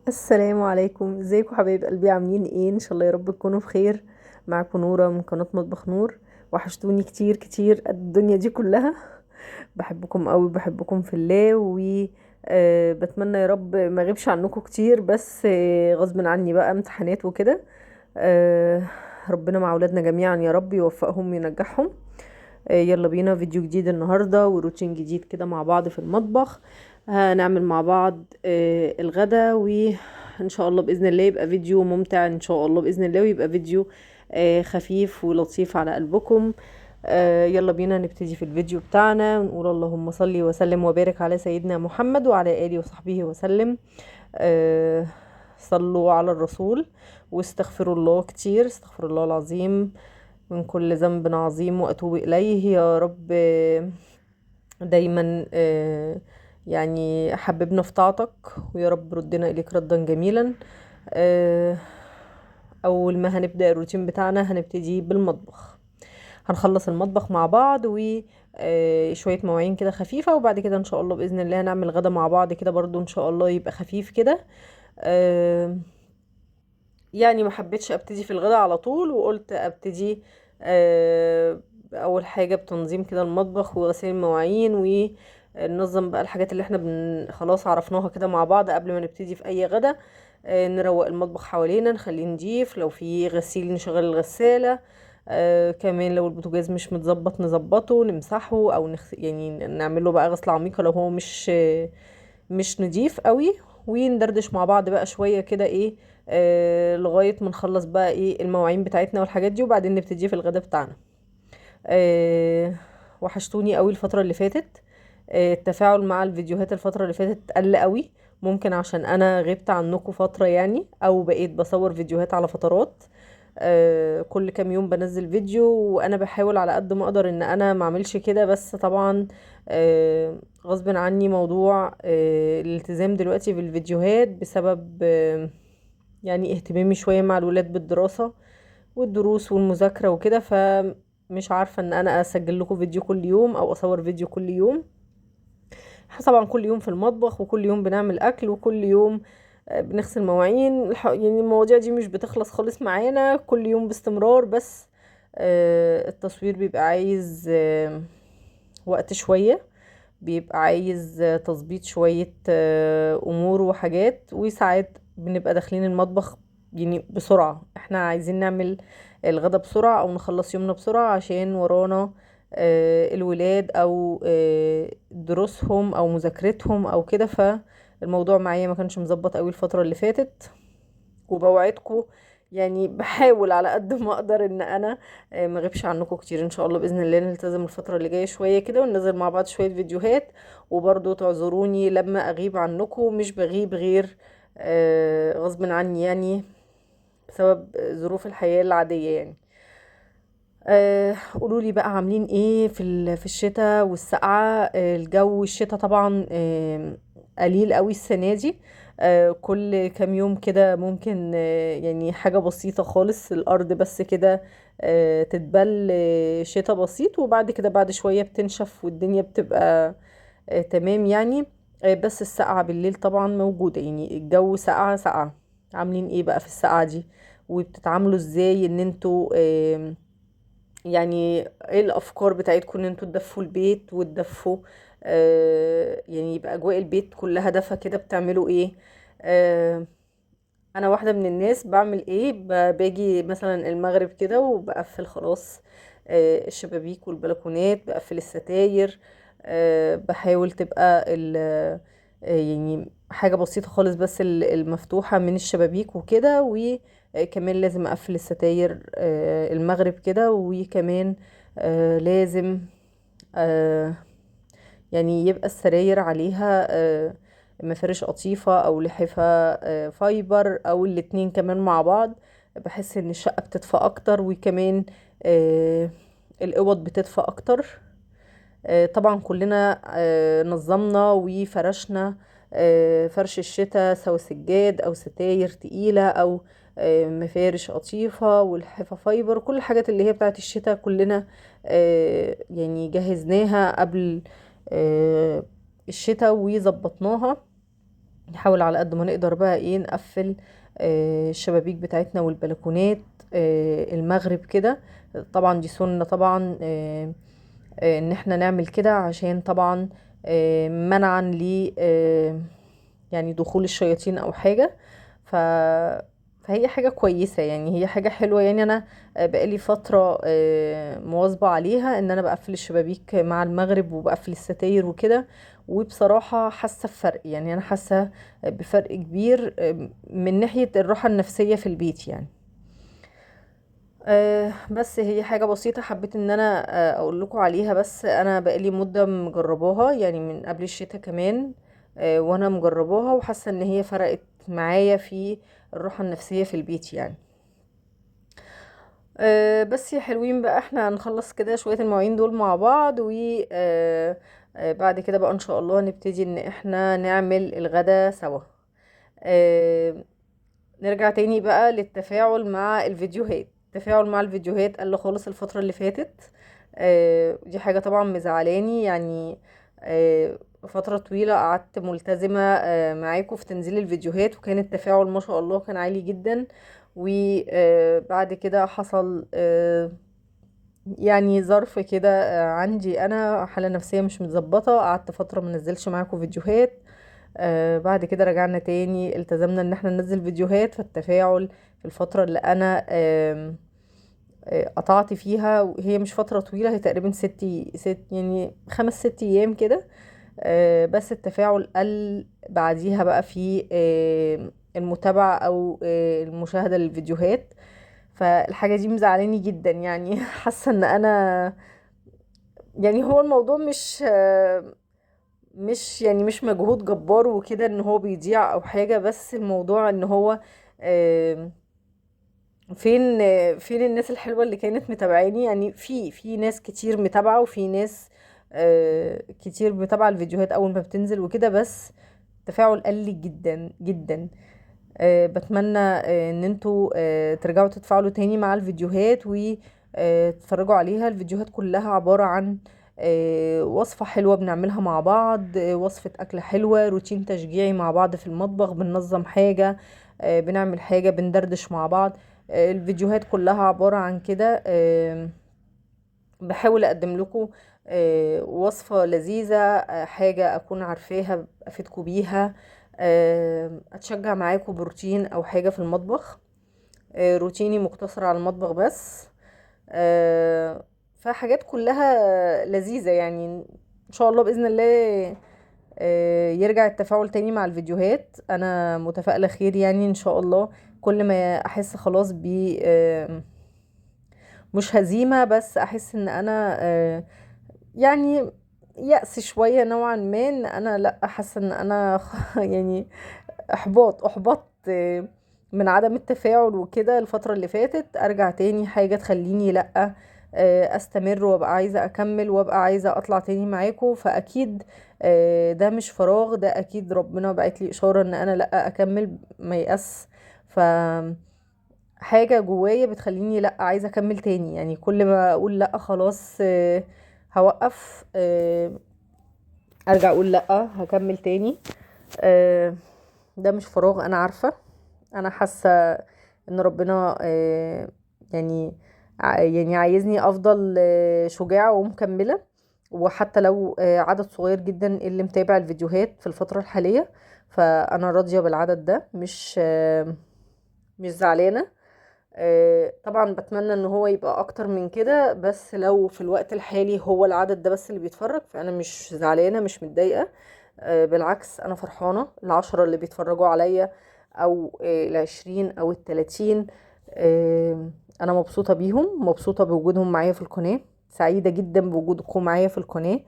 السلام عليكم، ازيكم حبايب قلبي؟ عاملين ايه؟ ان شاء الله يا رب تكونوا بخير. معاكم نورة من قناة مطبخ نور. وحشتوني كتير كتير قد الدنيا دي كلها. بحبكم قوي، بحبكم في الله. و بتمنى يا رب ما اغيبش عنكم كتير، بس غصب عني بقى امتحانات وكده. آه، ربنا مع اولادنا جميعا يا رب، يوفقهم وينجحهم. يلا بينا فيديو جديد النهاردة وروتين جديد كده مع بعض في المطبخ. هنعمل مع بعض الغدا، وإن شاء الله بإذن الله يبقى فيديو ممتع إن شاء الله بإذن الله، ويبقى فيديو خفيف ولطيف على قلبكم. يلا بينا نبتدي في الفيديو بتاعنا ونقول اللهم صل وسلم وبارك على سيدنا محمد وعلى آله وصحبه وسلم. آه، صلوا على الرسول واستغفروا الله كتير، استغفر الله العظيم من كل ذنب عظيم وأتوب إليه يا رب. دايما يعني حببنا في طاعتك، ويا رب ردنا إليك ردا جميلا. آه، أول ما هنبدأ الروتين بتاعنا هنبتدي بالمطبخ. هنخلص المطبخ مع بعض وشوية مواعين كده خفيفة، وبعد كده إن شاء الله بإذن الله هنعمل غدا مع بعض كده برضو إن شاء الله يبقى خفيف كده. آه، يعني ما حبيتش ابتدي في الغداء على طول، وقلت ابتدي اول حاجه بتنظيم كده المطبخ وغسيل المواعين، وننظم بقى الحاجات اللي احنا خلاص عرفناها كده مع بعض قبل ما نبتدي في اي غدا. نروق المطبخ حوالينا، نخليه نضيف، لو في غسيل نشغل الغساله. كمان لو البوتاجاز مش متظبط نظبطه نمسحه او يعني نعمله بقى غسله عميقه لو هو مش نضيف قوي. وندردش مع بعض بقى شويه كده ايه، لغاية ما نخلص بقى ايه المواعين بتاعتنا والحاجات دي، وبعدين نبتدي في الغدا بتاعنا. آه وحشتوني قوي الفترة اللي فاتت. التفاعل مع الفيديوهات الفترة اللي فاتت قل قوي. ممكن عشان انا غبت عنكم فترة يعني، او بقيت بصور فيديوهات على فترات. كل كام يوم بنزل فيديو، وانا بحاول على قد ما اقدر ان انا ما اعملش كده، بس طبعا غصب عني موضوع الالتزام دلوقتي في الفيديوهات بسبب يعني اهتمامي شوية مع الولاد بالدراسة والدروس والمذاكرة وكده، فمش عارفة ان انا اسجل لكم فيديو كل يوم او اصور فيديو كل يوم. احنا طبعا كل يوم في المطبخ، وكل يوم بنعمل اكل، وكل يوم بنغسل مواعين. يعني المواضيع دي مش بتخلص خالص معانا كل يوم باستمرار، بس التصوير بيبقى عايز وقت شوية، بيبقى عايز تظبيط شوية أمور وحاجات، وساعات بنبقى داخلين المطبخ يعني بسرعة، احنا عايزين نعمل الغدا بسرعة أو نخلص يومنا بسرعة عشان ورانا الولاد أو دروسهم أو مذاكرتهم أو كده. فالموضوع معايا ما كانش مظبط قوي الفترة اللي فاتت، وبوعدكم يعني بحاول على قد ما اقدر ان انا ما اغيبش عنكم كتير. ان شاء الله باذن الله نلتزم الفتره اللي جايه شويه كده، وننزل مع بعض شويه فيديوهات. وبرضو تعذروني لما اغيب عنكم، مش بغيب غير غصب عني يعني، بسبب ظروف الحياه العاديه يعني. قولوا لي بقى عاملين ايه في الشتاء والسقعة. الجو الشتاء طبعا قليل قوي السنة دي. كل كام يوم كده ممكن يعني حاجة بسيطة خالص، الأرض بس كده تتبل شتاء بسيط، وبعد كده بعد شوية بتنشف والدنيا بتبقى تمام يعني. بس السقعة بالليل طبعا موجودة، يعني الجو سقعة سقعة. عاملين ايه بقى في السقعة دي؟ وبتتعاملوا ازاي ان انتوا يعني ايه الافكار بتاعتكم ان انتوا تدفوا البيت وتدفوا يعني يبقى اجواء البيت كلها دفى كده؟ بتعملوا ايه؟ آه انا واحده من الناس بعمل ايه، باجي مثلا المغرب كده وبقفل خلاص الشبابيك والبلكونات، بقفل الستاير. بحاول تبقى يعني حاجه بسيطه خالص بس المفتوحه من الشبابيك وكده، وكمان لازم اقفل الستاير المغرب كده، وكمان لازم آه، يعني يبقى السراير عليها مفارش قطيفة او لحفة فايبر، او الاتنين كمان مع بعض. بحس ان الشقة بتدفى اكتر، وكمان آه، الاوض بتدفى اكتر. طبعا كلنا نظمنا وفرشنا فرش الشتاء، سواء سجاد او ستاير تقيلة او مفارش قطيفة والحفا فايبر، كل الحاجات اللي هي بتاعت الشتاء كلنا يعني جهزناها قبل آه، الشتاء وظبطناها. نحاول على قد ما نقدر بقى ايه نقفل الشبابيك بتاعتنا والبلكونات المغرب كده. طبعا دي سنة طبعا، ان احنا نعمل كده عشان طبعا منعا ل يعني دخول الشياطين او حاجة. ف فهي حاجة كويسة، يعني هي حاجة حلوة. يعني انا بقالي فترة مواظبة عليها ان انا بقفل الشبابيك مع المغرب وبقفل الستاير وكده. وبصراحة حاسة بفرق، يعني انا حاسة بفرق كبير من ناحية الراحة النفسية في البيت يعني. بس هي حاجة بسيطة حبيت ان انا اقول لكم عليها. بس انا بقالي مدة مجرباها يعني من قبل الشتاء كمان، وانا مجرباها وحاسة ان هي فرقت معايا في الراحة النفسية في البيت يعني. بس يا حلوين بقى، احنا هنخلص كده شوية المواعين دول مع بعض، و بعد كده بقى ان شاء الله نبتدي ان احنا نعمل الغدا سوا. آه، نرجع تاني بقى للتفاعل مع الفيديوهات. التفاعل مع الفيديوهات قل خالص الفترة اللي فاتت. دي حاجة طبعا مزعلاني يعني. فترة طويلة قعدت ملتزمة معاكم في تنزيل الفيديوهات، وكان التفاعل ما شاء الله كان عالي جدا. وبعد كده حصل يعني ظرف كده، عندي انا حالة نفسية مش متظبطة، قعدت فترة منزلش معاكم فيديوهات. بعد كده رجعنا تاني التزمنا ان احنا ننزل فيديوهات. فالتفاعل في الفترة اللي انا قطعت فيها، هي مش فترة طويلة، هي تقريبا ست يعني 5 6 ايام كده. بس التفاعل قل بعديها بقى في المتابعة او المشاهدة للفيديوهات. فالحاجة دي مزعلاني جدا يعني. حاسة ان انا يعني هو الموضوع مش يعني مش مجهود جبار وكده ان هو بيضيع او حاجة، بس الموضوع ان هو آم، فين فين الناس الحلوة اللي كانت متابعاني. يعني في ناس كتير متابعة، وفي ناس كتير متابعة الفيديوهات اول ما بتنزل وكده، بس التفاعل قل جدا جدا. بتمنى ان انتوا ترجعوا تتفاعلوا تاني مع الفيديوهات وتتفرجوا عليها. الفيديوهات كلها عبارة عن وصفة حلوة بنعملها مع بعض، وصفة أكلة حلوة، روتين تشجيعي مع بعض في المطبخ، بننظم حاجة، بنعمل حاجة، بندردش مع بعض. الفيديوهات كلها عبارة عن كده. بحاول أقدم لكم وصفة لذيذة، حاجة أكون عارفاها أفيدكم بيها، أتشجع معاكم بروتين أو حاجة في المطبخ. روتيني مقتصر على المطبخ بس. فحاجات كلها لذيذة يعني. إن شاء الله بإذن الله يرجع التفاعل تاني مع الفيديوهات. أنا متفائلة خير يعني إن شاء الله. كل ما أحس خلاص مش هزيمة، بس احس ان انا يعني يأس شوية نوعا ما، ان انا لا حاسة ان انا يعني احبطت من عدم التفاعل وكده الفترة اللي فاتت. ارجع تاني حاجة تخليني لا استمر وابقى عايزة اكمل وابقى عايزة اطلع تاني معاكم. فاكيد ده مش فراغ، ده اكيد ربنا بعت لي اشارة ان انا لا اكمل ما يأس. ف حاجة جوايا بتخليني لا عايزة اكمل تاني. يعني كل ما اقول لا خلاص هوقف، ارجع اقول لا هكمل تاني. آه، ده مش فراغ، انا عارفة. انا حاسة ان ربنا يعني يعني عايزني افضل شجاعة ومكملة. وحتى لو عدد صغير جدا اللي متابع الفيديوهات في الفترة الحالية، فانا راضية بالعدد ده، مش زعلانة. طبعا بتمنى ان هو يبقى اكتر من كده، بس لو في الوقت الحالي هو العدد ده بس اللي بيتفرج فانا مش زعلانة مش متضايقة. بالعكس انا فرحانة. ال10 اللي بيتفرجوا عليا او ال20 او ال30، انا مبسوطة بيهم، مبسوطة بوجودهم معايا في القناة، سعيدة جدا بوجودكم معايا في القناة.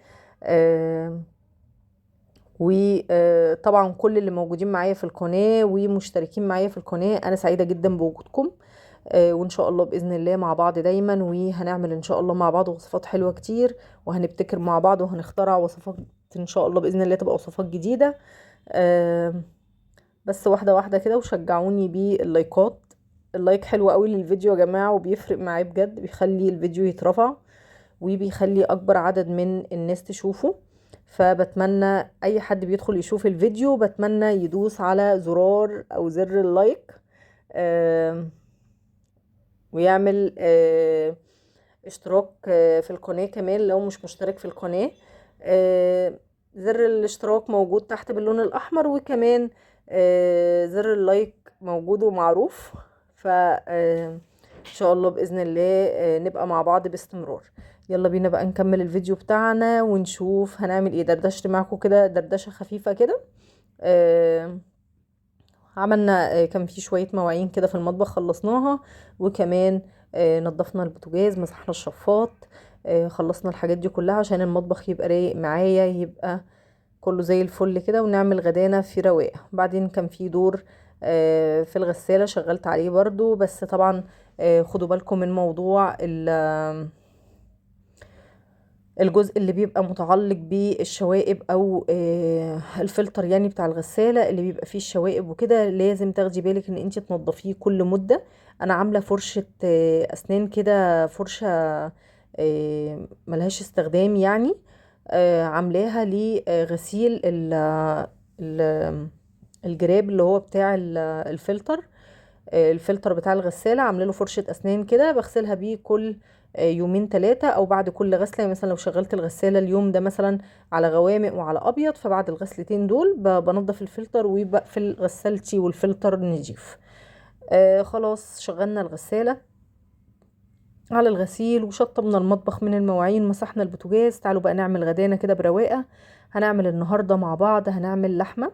وطبعا كل اللي موجودين معايا في القناة ومشتركين معايا في القناة انا سعيدة جدا بوجودكم. وان شاء الله باذن الله مع بعض دايما، وهنعمل ان شاء الله مع بعض وصفات حلوه كتير، وهنبتكر مع بعض وهنخترع وصفات ان شاء الله باذن الله تبقى وصفات جديده. آه، بس واحده واحده كده، وشجعوني باللايكات. اللايك حلو قوي للفيديو يا جماعه، وبيفرق معايا بجد، بيخلي الفيديو يترفع وبيخلي اكبر عدد من الناس تشوفه. فبتمنى اي حد بيدخل يشوف الفيديو بتمنى يدوس على زرار او زر اللايك، ويعمل اشتراك في القناة كمان لو مش مشترك في القناة. زر الاشتراك موجود تحت باللون الأحمر، وكمان زر اللايك موجود ومعروف. ف ان شاء الله بإذن الله نبقى مع بعض باستمرار. يلا بينا بقى نكمل الفيديو بتاعنا ونشوف هنعمل ايه. دردشت معاكم كده دردشة خفيفة كده. عملنا كان في شوية مواعين كده في المطبخ خلصناها، وكمان نضفنا البوتاجاز، مسحنا الشفاط، خلصنا الحاجات دي كلها عشان المطبخ يبقى رايق معايا، يبقى كله زي الفل كده، ونعمل غدانا في رواقه. بعدين كان في دور في الغسالة شغلت عليه برضو، بس طبعا خدوا بالكم من موضوع الجزء اللي بيبقى متعلق بالشوائب او الفلتر يعني بتاع الغسالة اللي بيبقى فيه الشوائب وكده، لازم تاخدي بالك ان انت تنضفيه كل مدة. انا عاملة فرشة اسنان كده، فرشة ملهاش استخدام يعني، عاملاها لغسيل الجراب اللي هو بتاع الفلتر، الفلتر بتاع الغسالة. عامله له فرشة اسنان كده بغسلها بيه كل يومين 3 او بعد كل غسله. يعني مثلا لو شغلت الغساله اليوم ده مثلا على غوامق وعلى ابيض، فبعد الغسلتين دول بنضف الفلتر وبقفل غسالتي والفلتر نضيف. خلاص شغلنا الغساله على الغسيل وشطبنا المطبخ من المواعين، مسحنا البوتاجاز. تعالوا بقى نعمل غدانا كده برواقه. هنعمل النهارده مع بعض، هنعمل لحمه.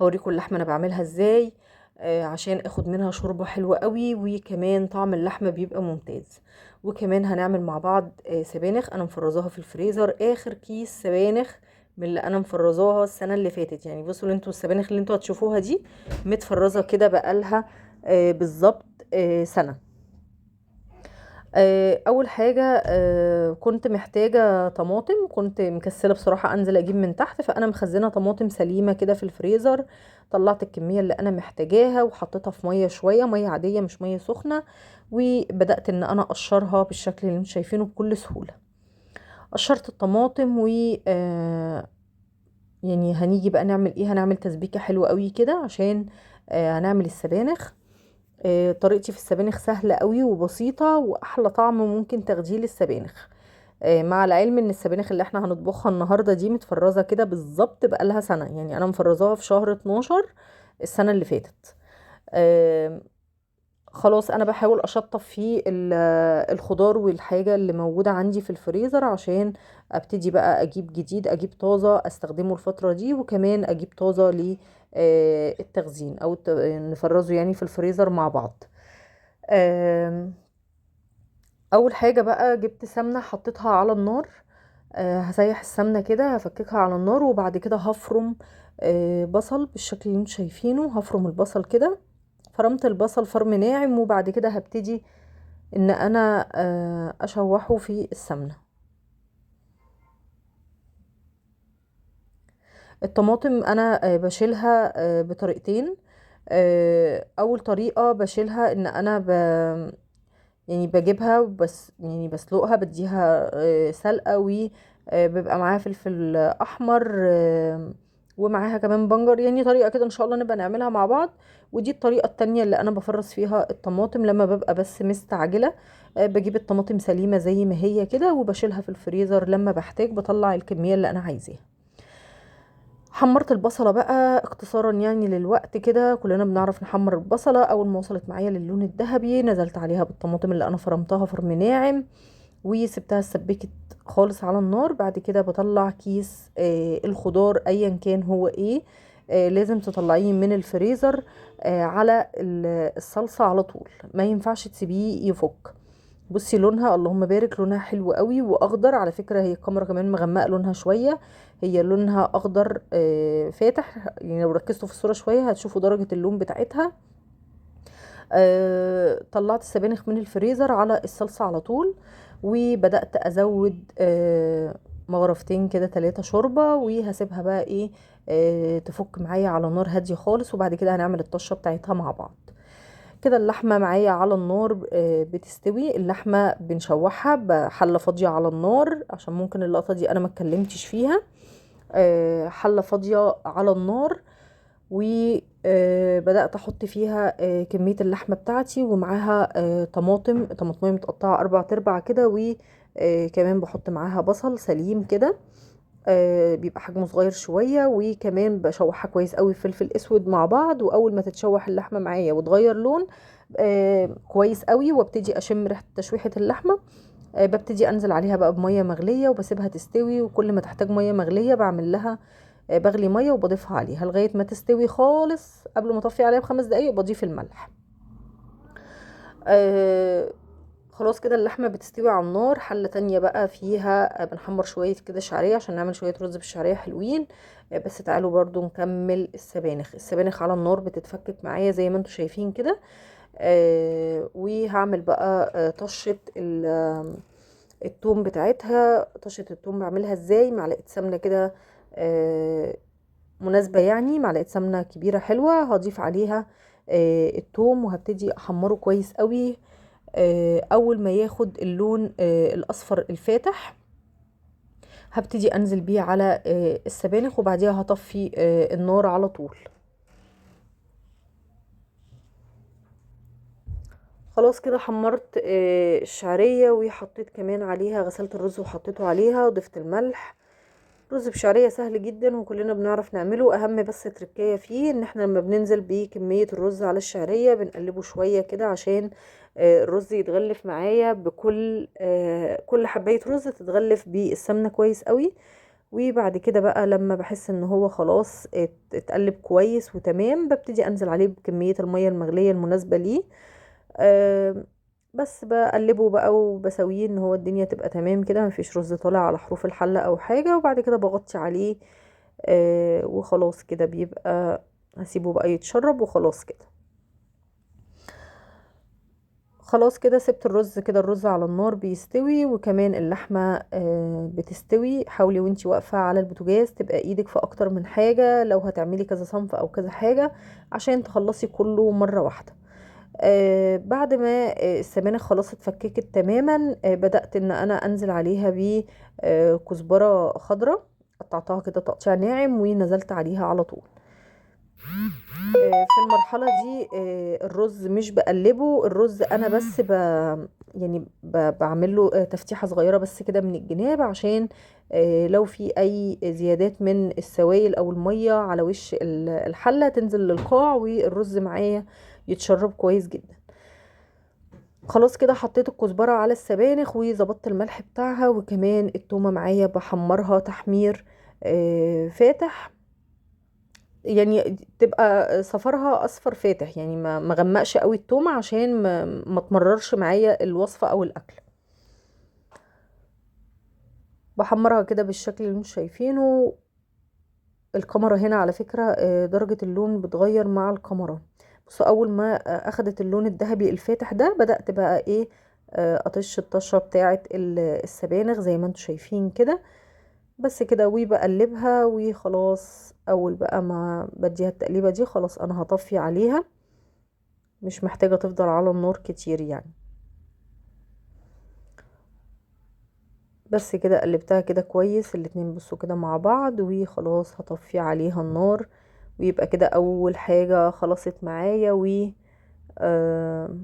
هوريكم اللحمه انا بعملها ازاي عشان اخد منها شوربه حلوه قوي، وكمان طعم اللحمه بيبقى ممتاز. وكمان هنعمل مع بعض سبانخ انا مفرزاها في الفريزر، اخر كيس سبانخ من اللي انا مفرزاها السنه اللي فاتت. يعني بصوا انتوا السبانخ اللي انتوا هتشوفوها دي متفرزه كده بقالها بالظبط سنه. اول حاجه كنت محتاجه طماطم، كنت مكسله بصراحه انزل اجيب من تحت، فانا مخزنه طماطم سليمه كده في الفريزر. طلعت الكميه اللي انا محتاجاها وحطيتها في ميه، شويه ميه عاديه مش ميه سخنه، وبدات ان انا اقشرها بالشكل اللي انتم شايفينه بكل سهوله. قشرت الطماطم و يعني هنيجي بقى نعمل ايه، هنعمل تسبيكه حلوه قوي كده عشان هنعمل السبانخ. طريقتي في السبانخ سهلة قوي وبسيطة، واحلى طعم ممكن تاخديه للسبانخ. مع العلم ان السبانخ اللي احنا هنطبخها النهاردة دي متفرزة كده بالظبط بقالها سنة. يعني انا مفرزاها في شهر 12 السنة اللي فاتت. خلاص انا بحاول اشطف في الخضار والحاجة اللي موجودة عندي في الفريزر عشان ابتدي بقى اجيب جديد، اجيب طازة استخدمه الفترة دي، وكمان اجيب طازة للتخزين او نفرزه يعني في الفريزر مع بعض. اول حاجة بقى جبت سمنة حطيتها على النار. هسيح السمنة كده، هفككها على النار، وبعد كده هفرم بصل بالشكل اللي انتم شايفينه. هفرم البصل كده، فرمت البصل فرم ناعم، وبعد كده هبتدي ان انا اشوحه في السمنة. الطماطم انا بشيلها بطريقتين. اول طريقة بشيلها ان انا يعني بجيبها بس يعني بسلقها، بديها سلقة، وبيبقى معاها فلفل احمر ومعاها كمان بنجر. يعني طريقة كده ان شاء الله نبقى نعملها مع بعض. ودي الطريقة التانية اللي انا بفرز فيها الطماطم لما ببقى بس مستعجلة. بجيب الطماطم سليمة زي ما هي كده وبشيلها في الفريزر، لما بحتاج بطلع الكمية اللي انا عايزاها. حمرت البصلة بقى اختصارا يعني للوقت كده، كلنا بنعرف نحمر البصلة. اول ما وصلت معايا للون الذهبي نزلت عليها بالطماطم اللي انا فرمتها فرم ناعم، وسبتها سبكت خالص على النار. بعد كده بطلع كيس الخضار ايا كان هو ايه، لازم تطلعيه من الفريزر على الصلصة على طول، ما ينفعش تسيبيه يفك. بصي لونها اللهم بارك، لونها حلو قوي واخضر. على فكرة هي الكاميرا كمان مغمقة لونها شوية، هي لونها اخضر فاتح. يعني لو ركزتوا في الصورة شوية هتشوفوا درجة اللون بتاعتها. طلعت السبانخ من الفريزر على الصلصة على طول، وبدأت ازود مغرفتين كده 3 شوربة، وهسيبها بقى تفك معايا على نار هادية خالص. وبعد كده هنعمل الطشة بتاعتها مع بعض. كده اللحمة معايا على النار بتستوي. اللحمة بنشوحها بحلة فاضية على النار، عشان ممكن اللقطة دي انا ما اتكلمتش فيها. حلة فاضية على النار، وبدأت احط فيها كمية اللحمة بتاعتي، ومعاها طماطمية متقطعة 4 كده، وكمان بحط معاها بصل سليم كده، بيبقى حجمه صغير شوية، وكمان بشوحها كويس قوي فلفل اسود مع بعض. واول ما تتشوح اللحمة معايا وتغير لون كويس قوي، وابتدي اشم ريحة تشويحة اللحمة، ببتدي انزل عليها بقى بمية مغلية وبسيبها تستوي. وكل ما تحتاج مية مغلية بعمل لها بغلي مية وبضيفها عليها لغاية ما تستوي خالص. قبل ما اطفي عليها ب5 دقايق بضيف الملح. آه خلاص كده اللحمة بتستوي على النار. حلة تانية بقى فيها بنحمر شوية كده شعرية عشان نعمل شوية رز بالشعرية حلوين. بس تعالوا برضو نكمل السبانخ على النار بتتفكك معايا زي ما انتوا شايفين كده. وهعمل بقى طشة التوم بتاعتها. طشة التوم بعملها ازاي؟ معلقة سمنة كده مناسبة، يعني معلقة سمنة كبيرة حلوة، هضيف عليها التوم وهبتدي احمره كويس قوي. اول ما ياخد اللون الاصفر الفاتح هبتدي انزل بيه على السبانخ، وبعديها هطفي النار على طول. خلاص كده حمرت الشعرية، وحطيت كمان عليها، غسلت الرز وحطيته عليها وضفت الملح. رز بشعرية سهل جدا وكلنا بنعرف نعمله. اهم بس تركية فيه ان احنا لما بننزل بكمية الرز على الشعرية بنقلبه شوية كده، عشان الرز يتغلف معايا بكل كل حباية رز تتغلف بالسمنة كويس قوي. وبعد كده بقى لما بحس ان هو خلاص اتقلب كويس وتمام، ببتدي انزل عليه بكمية المية المغلية المناسبة ليه. آه، بس بقلبه بقى وبسويه ان هو الدنيا تبقى تمام كده، مفيش رز طالع على حروف الحلة او حاجة. وبعد كده بغطي عليه وخلاص كده بيبقى، هسيبه بقى يتشرب وخلاص كده. خلاص كده سبت الرز كده، الرز على النار بيستوي وكمان اللحمة بتستوي. حاولي وانتي واقفة على البوتاجاز تبقى ايدك في اكتر من حاجة لو هتعملي كذا صنف او كذا حاجة، عشان تخلصي كله مرة واحدة. بعد ما السبانخ خلاص اتفككت تماما، بدأت ان انا انزل عليها بكزبرة خضراء، قطعتها كده تقطيع ناعم ونزلت عليها على طول. في المرحلة دي الرز مش بقلبه، الرز انا بس يعني بعمل له تفتيحة صغيرة بس كده من الجناب، عشان لو في اي زيادات من السوائل او المية على وش الحلة تنزل للقاع والرز معايا يتشرب كويس جدا. خلاص كده حطيت الكزبرة على السبانخ وظبطت الملح بتاعها، وكمان التومة معايا بحمرها تحمير فاتح، يعني تبقى صفرها اصفر فاتح، يعني ما غمقش قوي التومة عشان ما تمررش معايا الوصفة او الاكل. بحمرها كده بالشكل اللي انتم شايفينه. الكاميرا هنا على فكرة درجة اللون بتغير مع الكاميرا. بصوا اول ما اخدت اللون الذهبي الفاتح ده بدأت بقى ايه اطش الطشة بتاعة السبانخ زي ما انتم شايفين كده. بس كده وبقلبها وخلاص. اول بقى ما بديها التقليبة دي خلاص انا هطفي عليها، مش محتاجة تفضل على النار كتير يعني. بس كده قلبتها كده كويس الاتنين بصوا كده مع بعض، وخلاص هطفي عليها النار. ويبقى كده اول حاجة خلصت معايا. و آه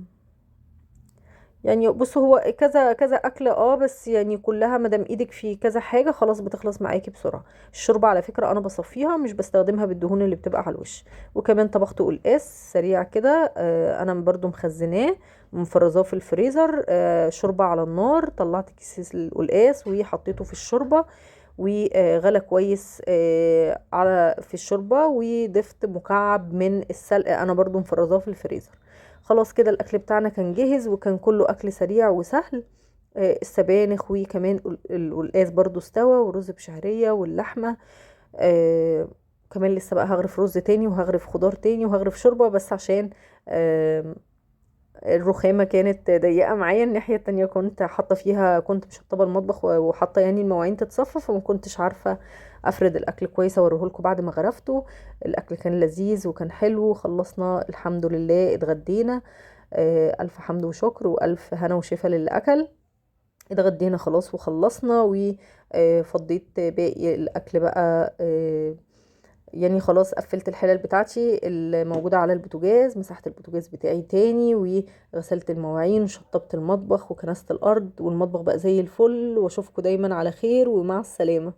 يعني بص هو كذا كذا اكله بس يعني كلها مادام ايدك في كذا حاجه خلاص بتخلص معاكي بسرعه. الشوربه على فكره انا بصفيها مش بستخدمها بالدهون اللي بتبقى على الوش. وكمان طبخت قلقاس سريع كده انا برضو مخزناه ومفرزاه في الفريزر. شوربه على النار، طلعت كيس القلقاس وحطيته في الشوربه وغلى كويس على في الشوربه، وضفت مكعب من السلق انا برضو مفرزاه في الفريزر. خلاص كده الاكل بتاعنا كان جاهز وكان كله اكل سريع وسهل. السبانخ وكمان القلقاس برضو استوى، ورز بشعرية واللحمة. كمان لسه بقى هغرف رز تاني وهغرف خضار تاني وهغرف شوربة، بس عشان الرخامة كانت ضيقة معايا، الناحية التانية كنت حاطة فيها، كنت مشطبة المطبخ وحاطة يعني المواعين تتصفى، فما كنتش عارفة افرد الاكل كويس اوريهولكم بعد ما غرفته. الاكل كان لذيذ وكان حلو، خلصنا الحمد لله، اتغدينا. الف حمد وشكر والف هنا وشفا للي اكل. اتغدينا خلاص وخلصنا، وفضيت باقي الاكل بقى. يعني خلاص قفلت الحلل بتاعتي الموجودة على البوتاجاز، مسحت البوتاجاز بتاعي تاني، وغسلت المواعين وشطبت المطبخ وكنست الأرض، والمطبخ بقى زي الفل. واشوفكم دايما على خير ومع السلامة.